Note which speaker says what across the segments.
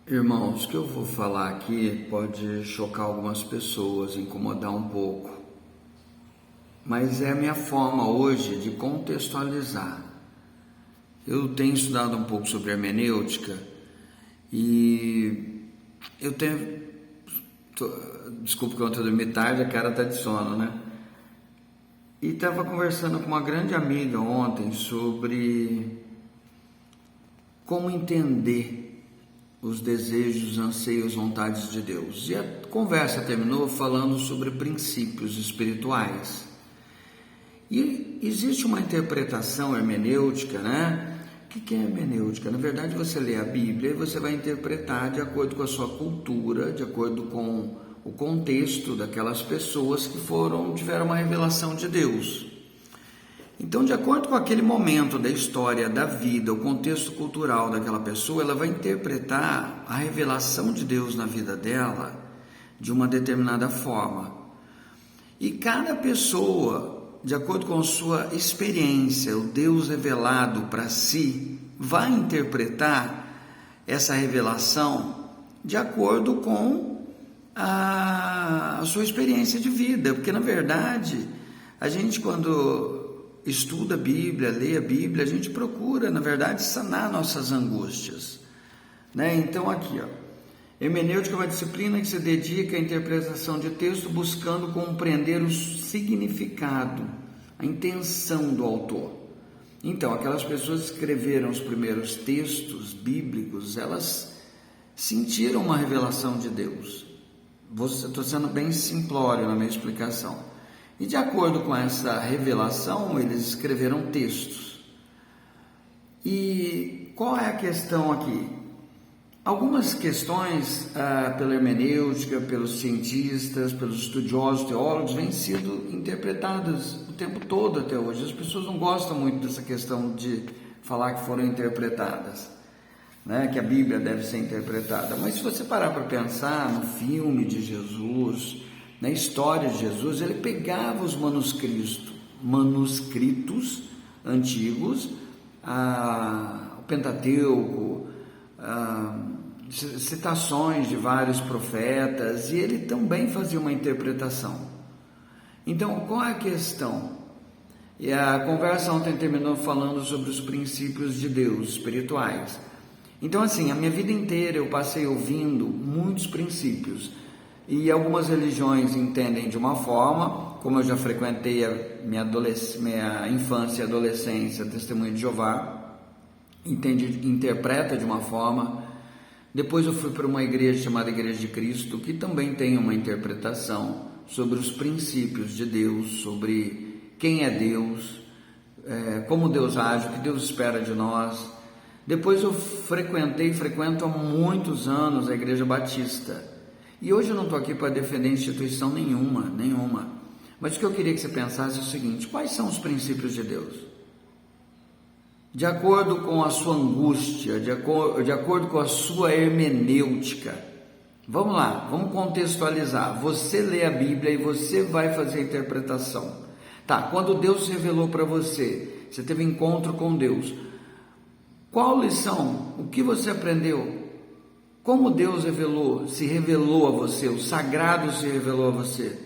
Speaker 1: Irmãos, o que eu vou falar aqui pode chocar algumas pessoas, incomodar um pouco, mas é a minha forma hoje de contextualizar. Eu tenho estudado um pouco sobre hermenêutica e eu tenho. Desculpa que eu estou dormindo tarde, a cara está de sono, né? E estava conversando com uma grande amiga ontem sobre como entender os desejos, anseios, vontades de Deus. E a conversa terminou falando sobre princípios espirituais. E existe uma interpretação hermenêutica, né? O que é hermenêutica? Na verdade, você lê a Bíblia e você vai interpretar de acordo com a sua cultura, de acordo com o contexto daquelas pessoas que tiveram uma revelação de Deus. Então, de acordo com aquele momento da história, da vida, o contexto cultural daquela pessoa, ela vai interpretar a revelação de Deus na vida dela de uma determinada forma. E cada pessoa, de acordo com a sua experiência, o Deus revelado para si, vai interpretar essa revelação de acordo com a sua experiência de vida. Porque, na verdade, a gente quando estuda a Bíblia, lê a Bíblia, a gente procura, na verdade, sanar nossas angústias, né? Então aqui, hermenêutica é uma disciplina que se dedica à interpretação de texto buscando compreender o significado, a intenção do autor. Então, aquelas pessoas que escreveram os primeiros textos bíblicos, elas sentiram uma revelação de Deus. Estou sendo bem simplório na minha explicação. E de acordo com essa revelação, eles escreveram textos. E qual é a questão aqui? Algumas questões pela hermenêutica, pelos cientistas, pelos estudiosos, teólogos, vêm sido interpretadas o tempo todo até hoje. As pessoas não gostam muito dessa questão de falar que foram interpretadas, né? Que a Bíblia deve ser interpretada. Mas se você parar para pensar no filme de Jesus, na história de Jesus, ele pegava os manuscritos antigos, o Pentateuco, citações de vários profetas, e ele também fazia uma interpretação. Então, qual é a questão? E a conversa ontem terminou falando sobre os princípios de Deus, espirituais. Então, assim, a minha vida inteira eu passei ouvindo muitos princípios. E algumas religiões entendem de uma forma, como eu já frequentei a minha infância e adolescência, Testemunho de Jeová, interpreta de uma forma. Depois eu fui para uma igreja chamada Igreja de Cristo, que também tem uma interpretação sobre os princípios de Deus, sobre quem é Deus, como Deus age, o que Deus espera de nós. Depois eu frequento há muitos anos a Igreja Batista. E hoje eu não estou aqui para defender instituição nenhuma. Mas o que eu queria que você pensasse é o seguinte: quais são os princípios de Deus? De acordo com a sua angústia, de acordo com a sua hermenêutica. Vamos lá, vamos contextualizar. Você lê a Bíblia e você vai fazer a interpretação. Tá, quando Deus se revelou para você, você teve encontro com Deus. Qual lição? O que você aprendeu? Como Deus se revelou a você, o sagrado se revelou a você?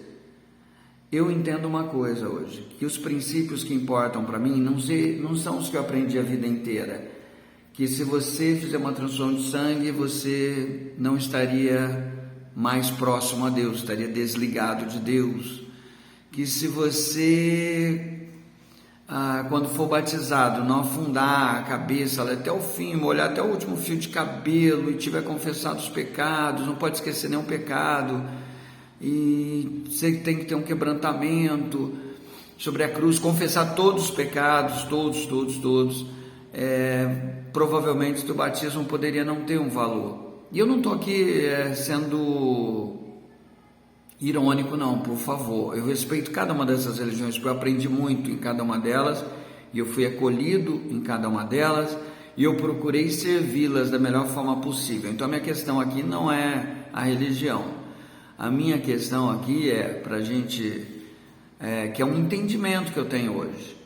Speaker 1: Eu entendo uma coisa hoje, que os princípios que importam para mim não são os que eu aprendi a vida inteira. Que se você fizer uma transfusão de sangue, você não estaria mais próximo a Deus, estaria desligado de Deus. Que se você, quando for batizado, não afundar a cabeça até o fim, molhar até o último fio de cabelo e tiver confessado os pecados, não pode esquecer nenhum pecado, e você tem que ter um quebrantamento sobre a cruz, confessar todos os pecados, todos, provavelmente o teu batismo poderia não ter um valor. E eu não estou aqui sendo irônico, não, por favor. Eu respeito cada uma dessas religiões, porque eu aprendi muito em cada uma delas, e eu fui acolhido em cada uma delas, e eu procurei servi-las da melhor forma possível. Então a minha questão aqui não é a religião. A minha questão aqui é para a gente, que é um entendimento que eu tenho hoje.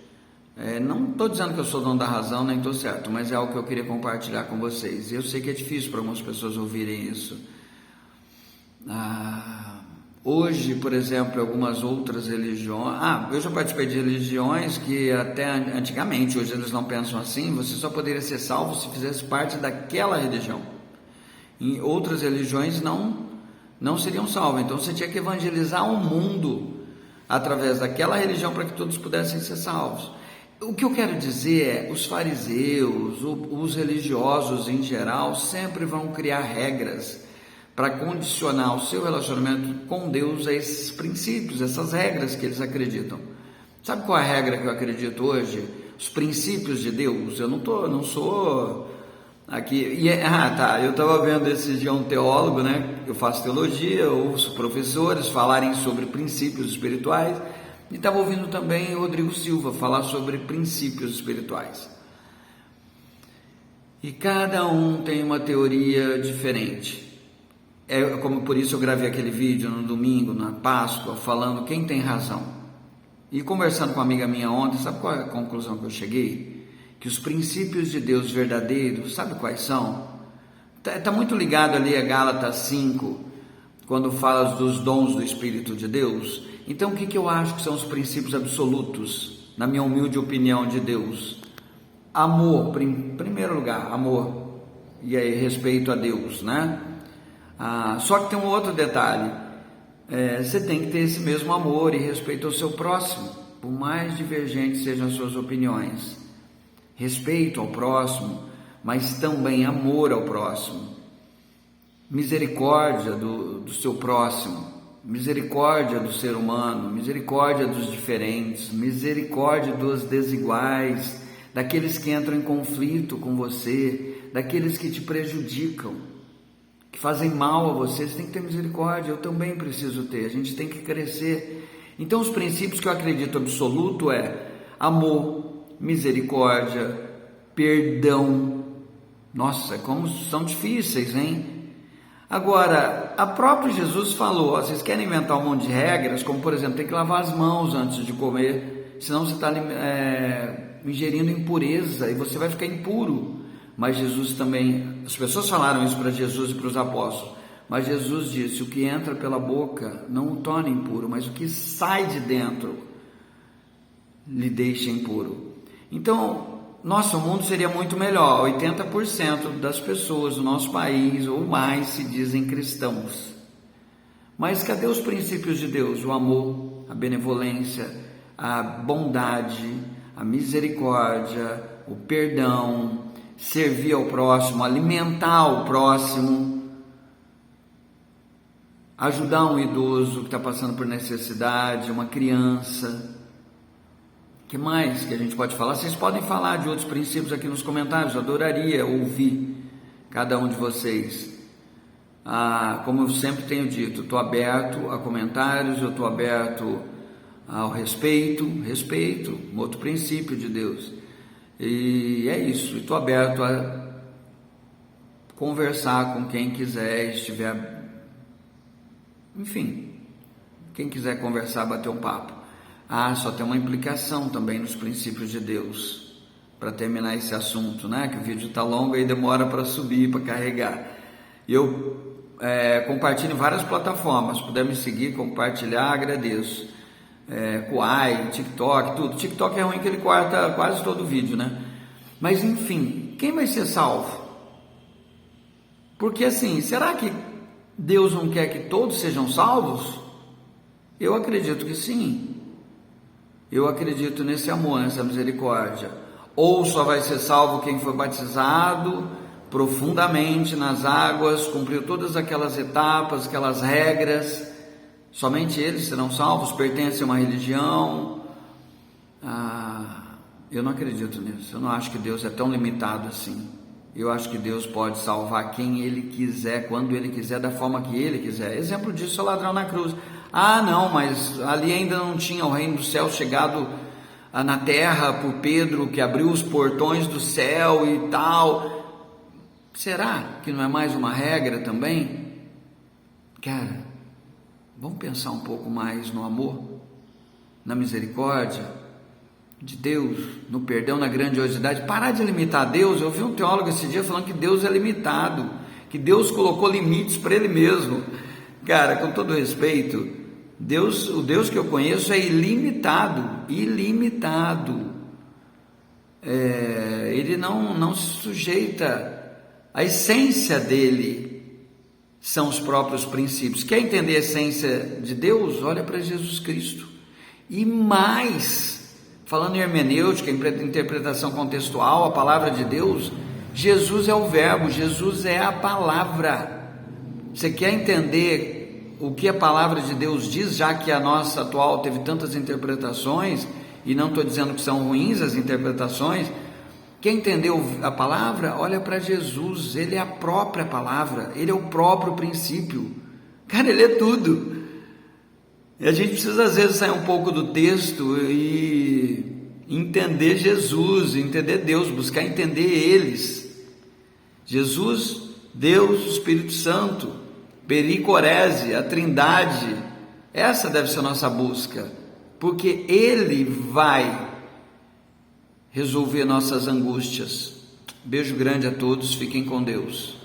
Speaker 1: Não estou dizendo que eu sou dono da razão, nem estou certo, mas é algo que eu queria compartilhar com vocês. Eu sei que é difícil para algumas pessoas ouvirem isso. Hoje, por exemplo, algumas outras religiões... eu já participei de religiões que até antigamente, hoje eles não pensam assim, você só poderia ser salvo se fizesse parte daquela religião. Em outras religiões não seriam salvos, então você tinha que evangelizar o mundo através daquela religião para que todos pudessem ser salvos. O que eu quero dizer é, os fariseus, os religiosos em geral, sempre vão criar regras para condicionar o seu relacionamento com Deus a esses princípios, essas regras que eles acreditam. Sabe qual é a regra que eu acredito hoje? Os princípios de Deus. Eu não sou aqui... eu estava vendo esse dia um teólogo, né? Eu faço teologia, ouço professores falarem sobre princípios espirituais, e estava ouvindo também o Rodrigo Silva falar sobre princípios espirituais. E cada um tem uma teoria diferente. Como por isso eu gravei aquele vídeo no domingo, na Páscoa, falando quem tem razão. E conversando com uma amiga minha ontem, sabe qual é a conclusão que eu cheguei? Que os princípios de Deus verdadeiros, sabe quais são? Está muito ligado ali a Gálatas 5, quando fala dos dons do Espírito de Deus. Então, o que eu acho que são os princípios absolutos, na minha humilde opinião, de Deus? Amor, em primeiro lugar, amor, e aí respeito a Deus, né? Só que tem um outro detalhe, você tem que ter esse mesmo amor e respeito ao seu próximo, por mais divergentes sejam as suas opiniões. Respeito ao próximo, mas também amor ao próximo, misericórdia do seu próximo, misericórdia do ser humano, misericórdia dos diferentes, misericórdia dos desiguais, daqueles que entram em conflito com você, daqueles que te prejudicam, que fazem mal a você. Você tem que ter misericórdia, eu também preciso ter, a gente tem que crescer. Então os princípios que eu acredito absoluto é amor, misericórdia, perdão. Nossa, como são difíceis, hein? Agora, a própria Jesus falou, vocês querem inventar um monte de regras, como por exemplo, tem que lavar as mãos antes de comer, senão você está ingerindo impureza e você vai ficar impuro. Mas Jesus também, as pessoas falaram isso para Jesus e para os apóstolos, mas Jesus disse, o que entra pela boca não o torna impuro, mas o que sai de dentro lhe deixa impuro. Então, nosso mundo seria muito melhor. 80% das pessoas do nosso país ou mais se dizem cristãos. Mas cadê os princípios de Deus? O amor, a benevolência, a bondade, a misericórdia, o perdão, servir ao próximo, alimentar o próximo, ajudar um idoso que está passando por necessidade, uma criança. O que mais que a gente pode falar? Vocês podem falar de outros princípios aqui nos comentários, eu adoraria ouvir cada um de vocês. Como eu sempre tenho dito, estou aberto a comentários, eu estou aberto ao respeito, um outro princípio de Deus. E é isso, estou aberto a conversar com quem quiser, enfim, quem quiser conversar, bater um papo. Só tem uma implicação também nos princípios de Deus, para terminar esse assunto, né? Que o vídeo está longo e demora para subir, para carregar. Eu compartilho em várias plataformas, se puder me seguir, compartilhar, agradeço. Kuai, TikTok, tudo. TikTok é ruim que ele corta quase todo o vídeo, né? Mas enfim, quem vai ser salvo? Porque assim, será que Deus não quer que todos sejam salvos? Eu acredito que sim. Eu acredito nesse amor, nessa misericórdia. Ou só vai ser salvo quem foi batizado profundamente nas águas, cumpriu todas aquelas etapas, aquelas regras. Somente eles serão salvos, pertencem a uma religião. Eu não acredito nisso. Eu não acho que Deus é tão limitado assim. Eu acho que Deus pode salvar quem Ele quiser, quando Ele quiser, da forma que Ele quiser. Exemplo disso é o ladrão na cruz. Não, mas ali ainda não tinha o reino do céu chegado na terra por Pedro, que abriu os portões do céu e tal. Será que não é mais uma regra também? Cara, vamos pensar um pouco mais no amor, na misericórdia, de Deus, no perdão, na grandiosidade, parar de limitar Deus. Eu vi um teólogo esse dia falando que Deus é limitado, que Deus colocou limites para Ele mesmo. Cara, com todo respeito, o Deus que eu conheço é ilimitado. Ele não se sujeita. A essência dele são os próprios princípios. Quer entender a essência de Deus? Olha para Jesus Cristo. E mais, falando em hermenêutica, em interpretação contextual, a palavra de Deus, Jesus é o verbo, Jesus é a palavra. Você quer entender o que a palavra de Deus diz, já que a nossa atual teve tantas interpretações, e não estou dizendo que são ruins as interpretações. Quem entendeu a palavra, olha para Jesus, Ele é a própria palavra, Ele é o próprio princípio. Cara, Ele é tudo. E a gente precisa às vezes sair um pouco do texto e entender Jesus, entender Deus, buscar entender eles. Jesus, Deus, o Espírito Santo, pericorese, a Trindade, essa deve ser a nossa busca, porque Ele vai resolver nossas angústias. Beijo grande a todos, fiquem com Deus.